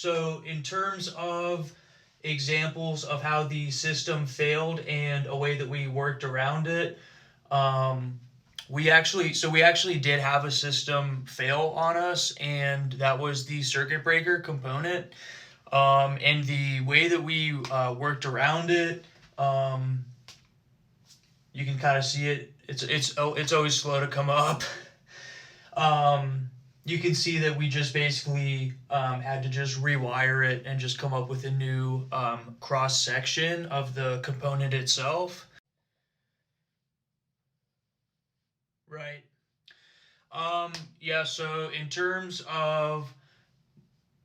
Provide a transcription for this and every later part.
So in terms of examples of how the system failed and a way that we worked around it, um, we actually did have a system fail on us, and that was the circuit breaker component. And the way that we worked around it, um, you can kind of see it. It's always slow to come up. Um, you can see that we just basically had to just rewire it and just come up with a new cross section of the component itself. Right. Yeah. So in terms of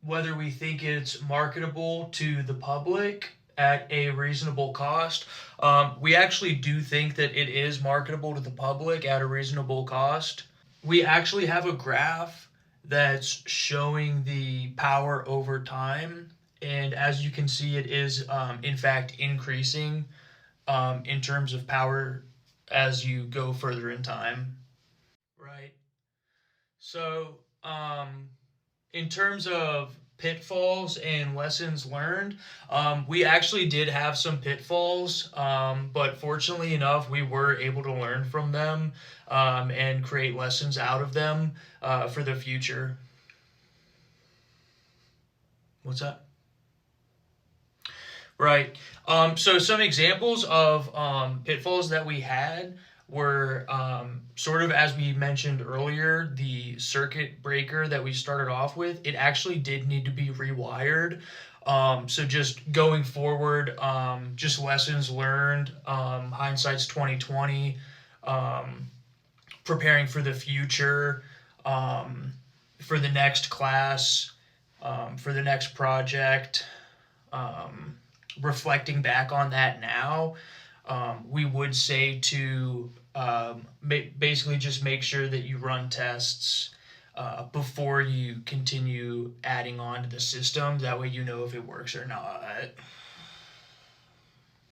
whether we think it's marketable to the public at a reasonable cost. We actually do think that it is marketable to the public at a reasonable cost. We actually have a graph that's showing the power over time. And as you can see, it is in fact increasing in terms of power as you go further in time. Right. So, in terms of pitfalls and lessons learned, we actually did have some pitfalls, but fortunately enough, we were able to learn from them and create lessons out of them for the future. What's that? Right. So some examples of pitfalls that we had were sort of as we mentioned earlier, the circuit breaker that we started off with, it actually did need to be rewired. So just going forward, just lessons learned, hindsight's 2020, um, preparing for the future, um, for the next class, for the next project. Um, Reflecting back on that now, we would say to basically just make sure that you run tests before you continue adding on to the system. That way you know if it works or not.